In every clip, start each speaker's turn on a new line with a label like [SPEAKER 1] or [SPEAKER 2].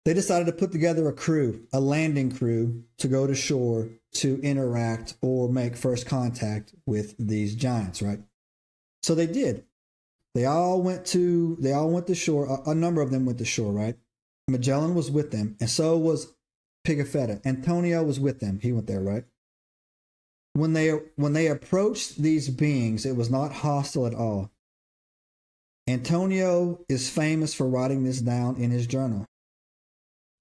[SPEAKER 1] They decided to put together a crew, a landing crew, to go to shore to interact or make first contact with these giants, right? So they did. They all went to shore. A number of them went to shore, right? Magellan was with them, and so was Pigafetta. Antonio was with them. He went there, right? When they approached these beings, it was not hostile at all. Antonio is famous for writing this down in his journal,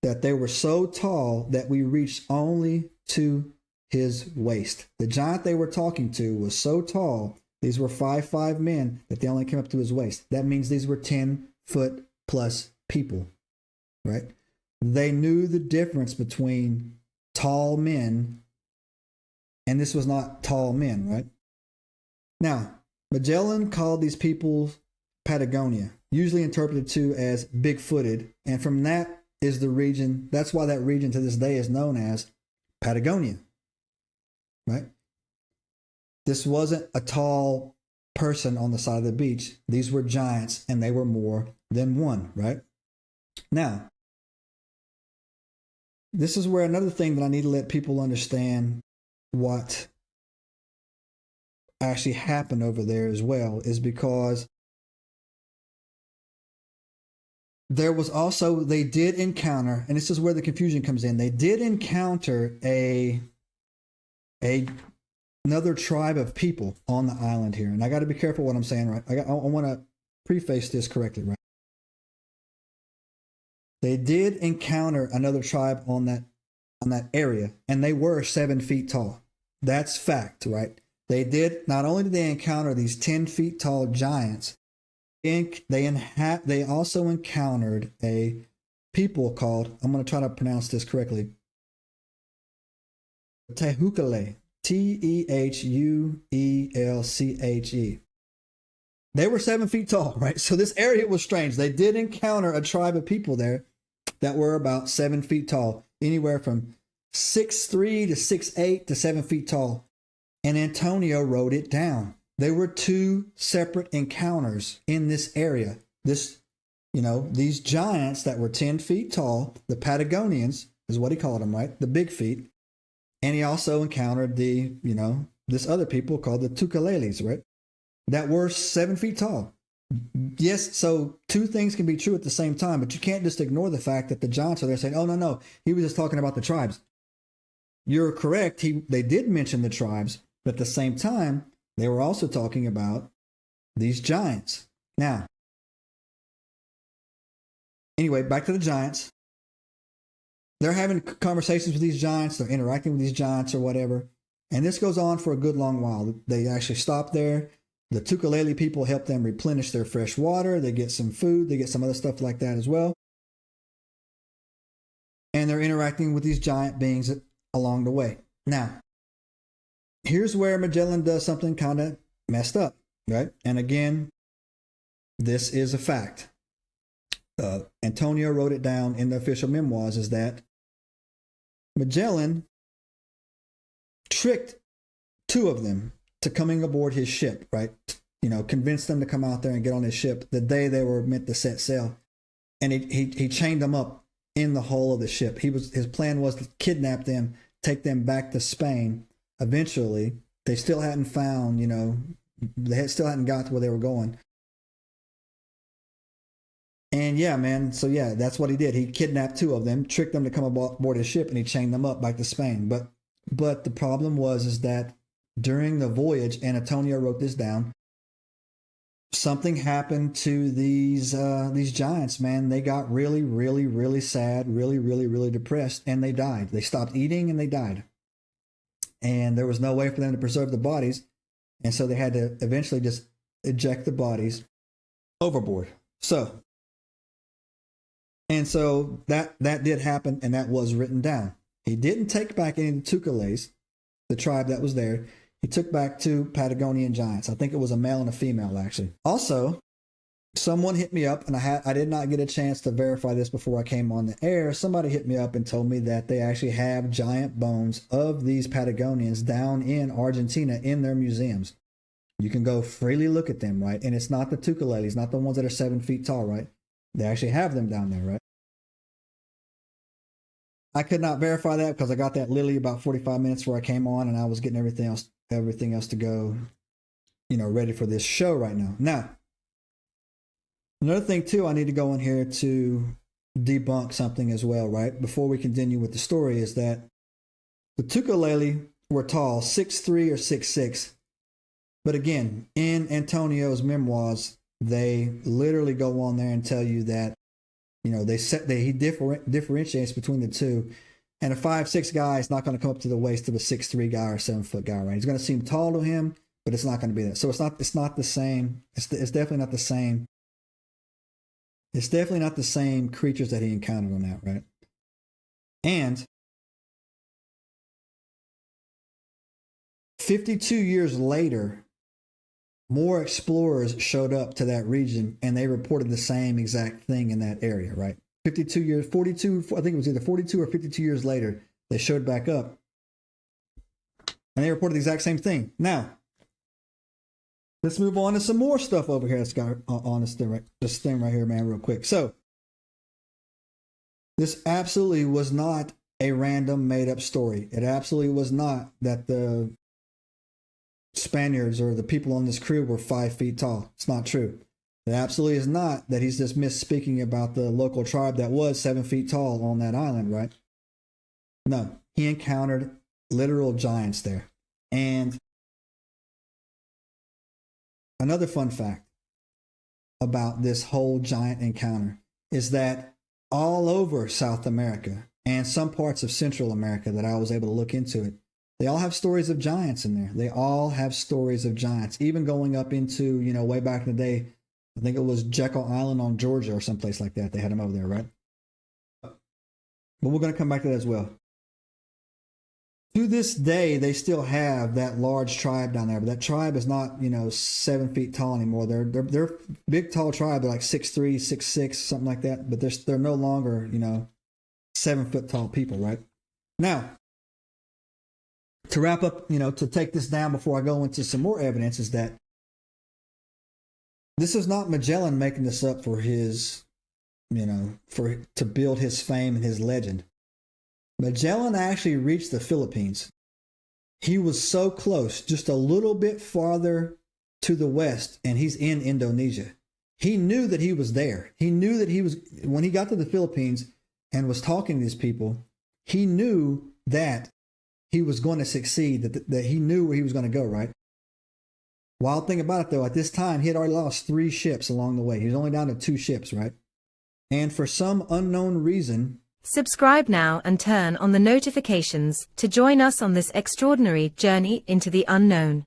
[SPEAKER 1] that they were so tall that we reached only to his waist. The giant they were talking to was so tall, these were 5'5" men, that they only came up to his waist. That means these were 10-foot plus people, right? They knew the difference between tall men, and this was not tall men, right? Now, Magellan called these people Patagonia, usually interpreted too as big-footed, and from that is the region, that's why that region to this day is known as Patagonia, right? This wasn't a tall person on the side of the beach. These were giants, and they were more than one, right? Now, this is where another thing that I need to let people understand what actually happened over there as well is because there was also, they did encounter, and this is where the confusion comes in, they did encounter another tribe of people on the island here. And I got to be careful what I'm saying, right? I want to preface this correctly, right? They did encounter another tribe on that area, and they were 7 feet tall. That's fact, right? They did, not only did they encounter these 10 feet tall giants, they also encountered a people called, I'm going to try to pronounce this correctly, Tehuelche, Tehuelche. They were 7 feet tall, right? So this area was strange. They did encounter a tribe of people there that were about 7 feet tall, anywhere from 6'3" to 6'8" to 7 feet tall. And Antonio wrote it down. There were 2 separate encounters in this area. These giants that were 10 feet tall, the Patagonians is what he called them, right? The big feet. And he also encountered this other people called the Tucaleles, right? That were 7 feet tall. Yes, so 2 things can be true at the same time, but you can't just ignore the fact that the giants are there saying, oh, no, he was just talking about the tribes. You're correct. They did mention the tribes, but at the same time, they were also talking about these giants. Now, anyway, back to the giants. They're having conversations with these giants. They're interacting with these giants or whatever. And this goes on for a good long while. They actually stop there. The Tucalele people help them replenish their fresh water. They get some food. They get some other stuff like that as well. And they're interacting with these giant beings along the way. Now, here's where Magellan does something kind of messed up, right? And again, this is a fact. Antonio wrote it down in the official memoirs, is that Magellan tricked 2 of them to coming aboard his ship, right? Convinced them to come out there and get on his ship the day they were meant to set sail. And he chained them up in the hull of the ship. His plan was to kidnap them, take them back to Spain. Eventually, they still hadn't found, still hadn't got to where they were going. And yeah, man, so yeah, that's what he did. He kidnapped 2 of them, tricked them to come aboard his ship, and he chained them up back to Spain. But the problem is that during the voyage, and Antonio wrote this down, something happened to these giants, man. They got really, really, really sad, really, really, really depressed, and they died. They stopped eating and they died. And there was no way for them to preserve the bodies. And so they had to eventually just eject the bodies overboard. So that did happen, and that was written down. He didn't take back any of the Tucaleles, the tribe that was there. He took back 2 Patagonian giants. I think it was a male and a female, actually. Also, someone hit me up, and I did not get a chance to verify this before I came on the air. Somebody hit me up and told me that they actually have giant bones of these Patagonians down in Argentina in their museums. You can go freely look at them, right? And it's not the Tucaleles, not the ones that are 7 feet tall, right? They actually have them down there, right? I could not verify that because I got that literally about 45 minutes before I came on, and I was getting everything else to go, ready for this show right now. Now, another thing too, I need to go in here to debunk something as well, right? Before we continue with the story, is that the Tukulele were tall, 6'3" or 6'6". But again, in Antonio's memoirs, they literally go on there and tell you that, he differentiates between the two. And a 5'6" guy is not going to come up to the waist of a 6'3" guy or 7-foot guy, right? He's going to seem tall to him, but it's not going to be that. So it's not the same. It's definitely not the same. It's definitely not the same creatures that he encountered on that, right? And 52 years later, more explorers showed up to that region, and they reported the same exact thing in that area, right? 52 years, 42, I think it was either 42 or 52 years later, they showed back up, and they reported the exact same thing. Now, let's move on to some more stuff over here that's got on this thing right here, man, real quick. So, this absolutely was not a random made-up story. It absolutely was not that the Spaniards or the people on this crew were 5 feet tall. It's not true. It absolutely is not that he's just misspeaking about the local tribe that was 7 feet tall on that island, right? No, he encountered literal giants there. And another fun fact about this whole giant encounter is that all over South America and some parts of Central America that I was able to look into it, they all have stories of giants in there. They all have stories of giants, even going up into, way back in the day, I think it was Jekyll Island on Georgia or someplace like that. They had them over there, right? But we're going to come back to that as well. To this day, they still have that large tribe down there, but that tribe is not, 7 feet tall anymore. They're big, tall tribe. They're like 6'3", 6'6", something like that. But they're no longer, 7 foot tall people, right? Now, to wrap up, to take this down before I go into some more evidence, is that this is not Magellan making this up for his, to build his fame and his legend. Magellan actually reached the Philippines. He was so close, just a little bit farther to the west, and he's in Indonesia. He knew that he was there. He knew that when he got to the Philippines and was talking to these people, he knew that he was going to succeed, that he knew where he was going to go, right? Wild thing about it, though, at this time, he had already lost 3 ships along the way. He was only down to 2 ships, right? And for some unknown reason...
[SPEAKER 2] Subscribe now and turn on the notifications to join us on this extraordinary journey into the unknown.